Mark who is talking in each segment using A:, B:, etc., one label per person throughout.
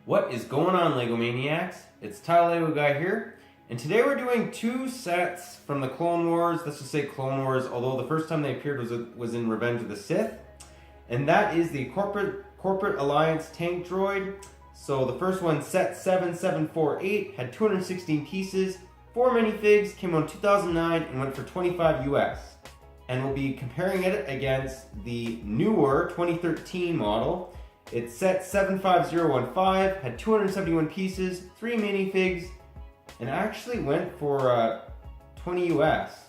A: What is going on, LEGO Maniacs? It's Tyler LEGO Guy here, and today we're doing two sets from the Clone Wars. Let's just say Clone Wars, although the first time they appeared was in Revenge of the Sith. And that is the Corporate Alliance Tank Droid. So the first one, set 7748, had 216 pieces, 4 minifigs, came out in 2009 and went for $25 US. And we'll be comparing it against the newer 2013 model. It's set 75015, had 271 pieces, 3 minifigs, and actually went for 20 US.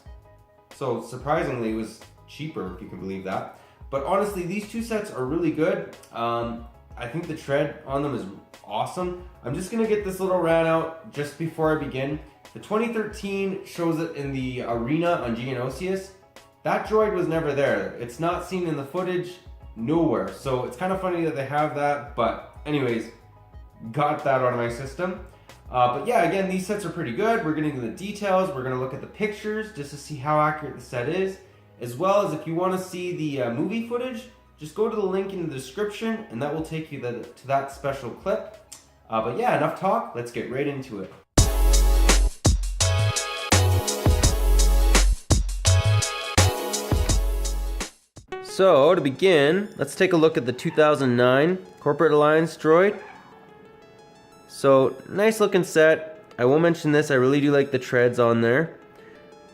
A: So surprisingly, it was cheaper, if you can believe that. But honestly, these two sets are really good. I think the tread on them is awesome. I'm just gonna get this little rant out just before I begin. The 2013 shows it in the arena on Geonosius. That droid was never there. It's not seen in the footage. Nowhere. So it's kind of funny that they have that, but anyways, got that out of my system. But yeah, again, these sets are pretty good. We're getting into the details. We're going to look at the pictures just to see how accurate the set is, as well as if you want to see the movie footage, just go to the link in the description and that will take you to that special clip. But yeah, enough talk. Let's get right into it. So, to begin, let's take a look at the 2009 Corporate Alliance Droid. So, nice looking set. I will mention this, I really do like the treads on there.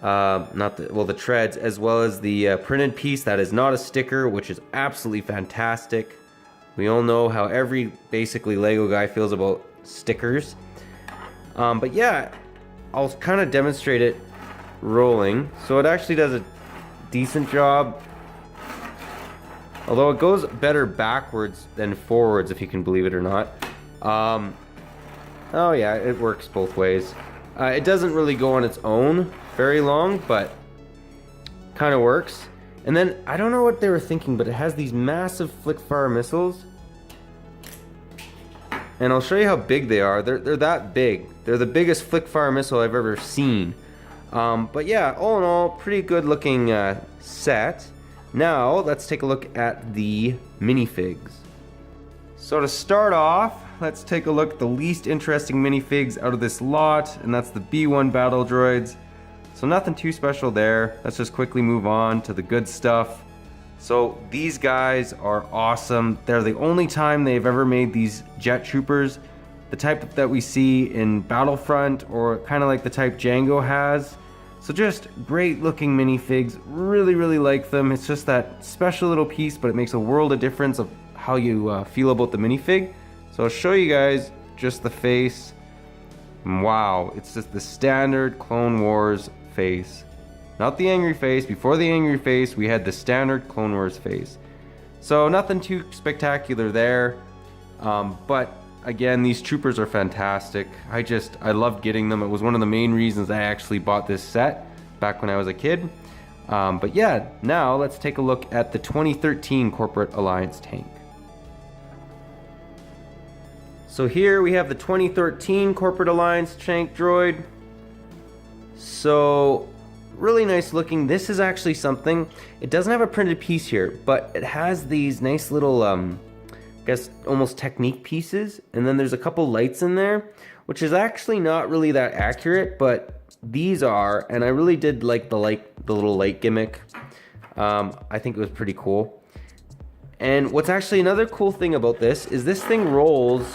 A: The treads, as well as the printed piece that is not a sticker, which is absolutely fantastic. We all know how every, basically, LEGO guy feels about stickers. But yeah, I'll kind of demonstrate it rolling. So it actually does a decent job. Although it goes better backwards than forwards, if you can believe it or not. Oh yeah, it works both ways. It doesn't really go on its own very long, but kind of works. And then, I don't know what they were thinking, but it has these massive flick-fire missiles. And I'll show you how big they are. They're that big. They're the biggest flick-fire missile I've ever seen. But yeah, all in all, pretty good looking set. Now, let's take a look at the minifigs. So to start off, let's take a look at the least interesting minifigs out of this lot, and that's the B1 Battle Droids. So nothing too special there. Let's just quickly move on to the good stuff. So these guys are awesome. They're the only time they've ever made these jet troopers, the type that we see in Battlefront, or kind of like the type Django has. So just great looking minifigs, really like them. It's just that special little piece, but it makes a world of difference of how you feel about the minifig. So I'll show you guys just the face. Wow, it's just the standard Clone Wars face. Not the angry face. Before the angry face, we had the standard Clone Wars face. So nothing too spectacular there. But again, these troopers are fantastic. I loved getting them. It was one of the main reasons I actually bought this set back when I was a kid. But yeah, now let's take a look at the 2013 Corporate Alliance tank. So here we have the 2013 Corporate Alliance Tank Droid. So really nice looking. This is actually something, it doesn't have a printed piece here, but it has these nice little I guess almost technique pieces, and then there's a couple lights in there, which is actually not really that accurate, but these are, and I really did like the little light gimmick. I think it was pretty cool. And what's actually another cool thing about this is this thing rolls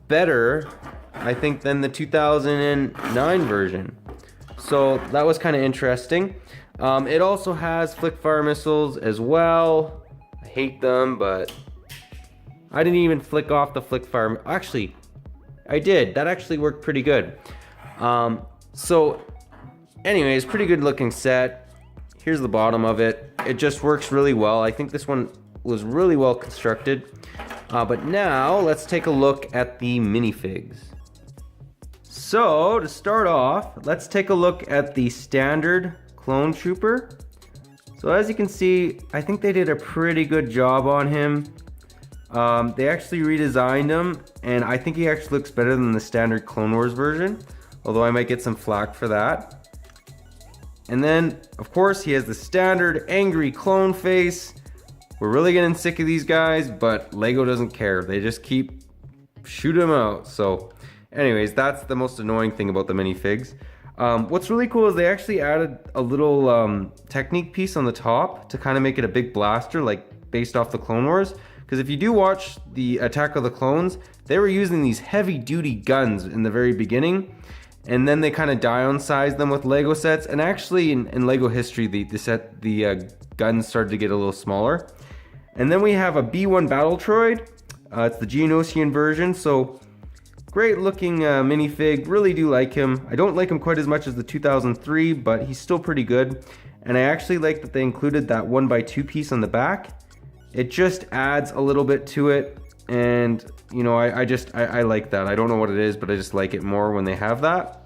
A: better, I think, than the 2009 version. So that was kind of interesting. It also has flick-fire missiles as well. I hate them, but I didn't even flick off the flick fire. Actually, I did. That actually worked pretty good. So anyways, pretty good looking set. Here's the bottom of it. It just works really well. I think this one was really well constructed. But now let's take a look at the minifigs. So to start off, let's take a look at the standard clone trooper. So as you can see, I think they did a pretty good job on him. They actually redesigned him, and I think he actually looks better than the standard Clone Wars version, although I might get some flack for that. And then, of course, he has the standard angry clone face. We're really getting sick of these guys, but LEGO doesn't care. They just keep shooting them out. So anyways, that's the most annoying thing about the minifigs. What's really cool is they actually added a little technique piece on the top to kind of make it a big blaster, like based off the Clone Wars. Because if you do watch the Attack of the Clones, they were using these heavy duty guns in the very beginning. And then they kind of downsized them with LEGO sets. And actually in LEGO history, the guns started to get a little smaller. And then we have a B1 Battle Droid. It's the Geonosian version. So great looking minifig, really do like him. I don't like him quite as much as the 2003, but he's still pretty good. And I actually like that they included that 1x2 piece on the back. It just adds a little bit to it, and you know, I like that. I don't know what it is, but I just like it more when they have that.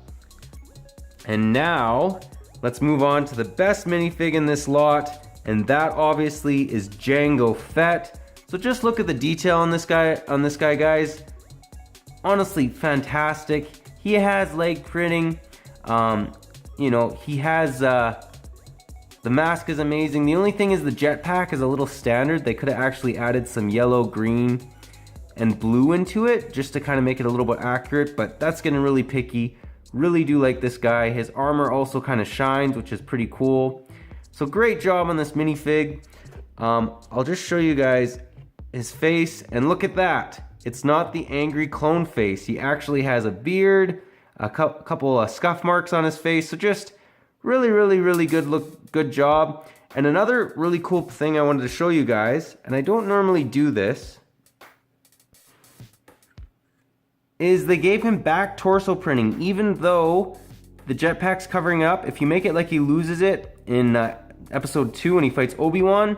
A: And now, let's move on to the best minifig in this lot, and that obviously is Jango Fett. So just look at the detail on this guy, guys. Honestly, fantastic. He has leg printing. You know, he has the mask is amazing. The only thing is the jetpack is a little standard. They could have actually added some yellow, green, and blue into it just to kind of make it a little bit accurate, but that's getting really picky. Really do like this guy. His armor also kind of shines, which is pretty cool. So great job on this minifig. I'll just show you guys his face, and look at that. It's not the angry clone face. He actually has a beard, a couple of scuff marks on his face. So just really good job. And another really cool thing I wanted to show you guys, and I don't normally do this, is they gave him back torso printing. Even though the jetpack's covering up, if you make it like he loses it in episode 2 when he fights Obi-Wan,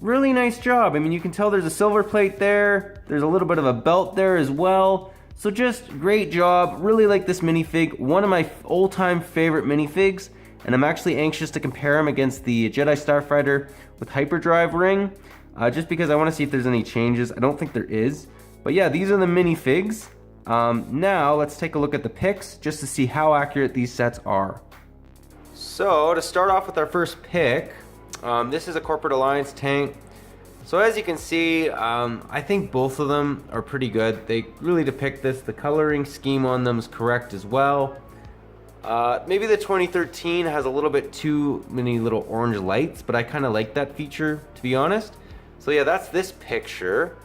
A: really nice job. I mean, you can tell there's a silver plate there. There's a little bit of a belt there as well. So just great job. Really like this minifig. One of my all-time favorite minifigs. And I'm actually anxious to compare him against the Jedi Starfighter with Hyperdrive ring. Just because I want to see if there's any changes. I don't think there is. But yeah, these are the minifigs. Now let's take a look at the pics just to see how accurate these sets are. So to start off with our first pick, this is a Corporate Alliance tank. So as you can see, I think both of them are pretty good. They really depict this. The coloring scheme on them is correct as well. Maybe the 2013 has a little bit too many little orange lights, but I kind of like that feature, to be honest. So yeah, that's this picture.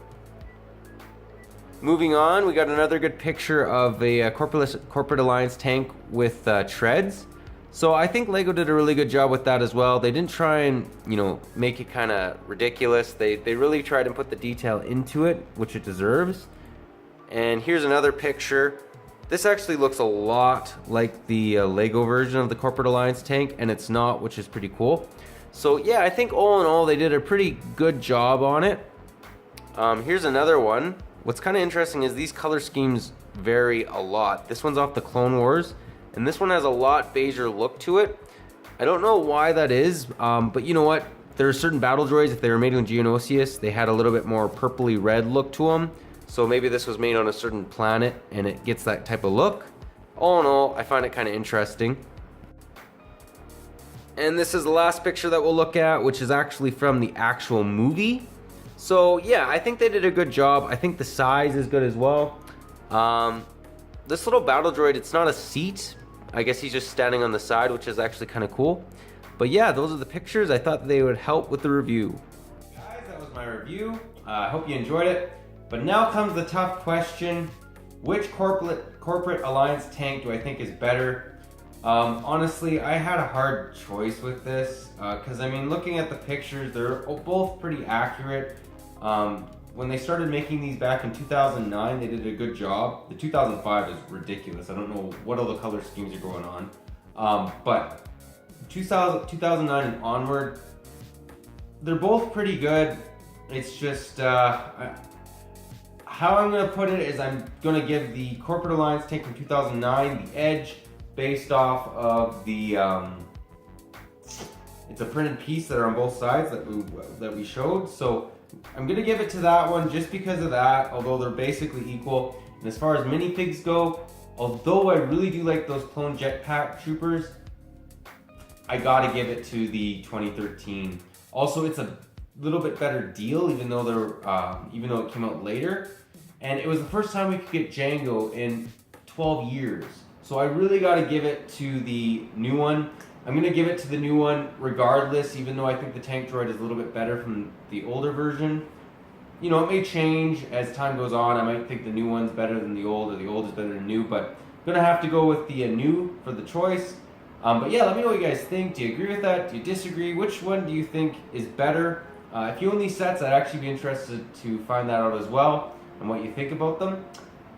A: Moving on, we got another good picture of a Corporate Alliance tank with treads. So I think LEGO did a really good job with that as well. They didn't try and, you know, make it kind of ridiculous. They really tried and put the detail into it, which it deserves. And here's another picture. This actually looks a lot like the LEGO version of the Corporate Alliance tank, and it's not, which is pretty cool. So yeah, I think all in all, they did a pretty good job on it. Here's another one. What's kind of interesting is these color schemes vary a lot. This one's off the Clone Wars, and this one has a lot beiger look to it. I don't know why that is, but you know what? There are certain Battle Droids, if they were made on Geonosius, they had a little bit more purpley red look to them. So maybe this was made on a certain planet and it gets that type of look. All in all, I find it kind of interesting. And this is the last picture that we'll look at, which is actually from the actual movie. So yeah, I think they did a good job. I think the size is good as well. This little Battle Droid, it's not a seat. I guess he's just standing on the side, which is actually kind of cool. But yeah, those are the pictures. I thought they would help with the review. Guys, that was my review. I hope you enjoyed it. But now comes the tough question. Which Corporate Alliance tank do I think is better? Honestly, I had a hard choice with this. Because, I mean, looking at the pictures, they're both pretty accurate. When they started making these back in 2009, they did a good job. The 2005 is ridiculous. I don't know what all the color schemes are going on. But 2009 and onward, they're both pretty good. It's just, how I'm going to put it is I'm going to give the Corporate Alliance tank from 2009 the edge based off of the, it's a printed piece that are on both sides that we showed. So I'm going to give it to that one just because of that, although they're basically equal. And as far as minifigs go, although I really do like those clone jetpack troopers, I got to give it to the 2013. Also, it's a little bit better deal, even though it came out later. And it was the first time we could get Django in 12 years. So I really got to give it to the new one. I'm going to give it to the new one regardless, even though I think the Tank Droid is a little bit better from the older version. You know, it may change as time goes on. I might think the new one's better than the old, or the old is better than new, but I'm going to have to go with the new for the choice. But yeah, let me know what you guys think. Do you agree with that? Do you disagree? Which one do you think is better? If you own these sets, I'd actually be interested to find that out as well, and what you think about them.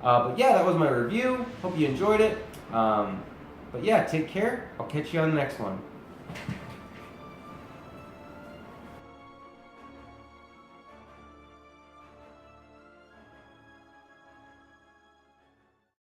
A: But yeah, that was my review. Hope you enjoyed it. But yeah, take care. I'll catch you on the next one.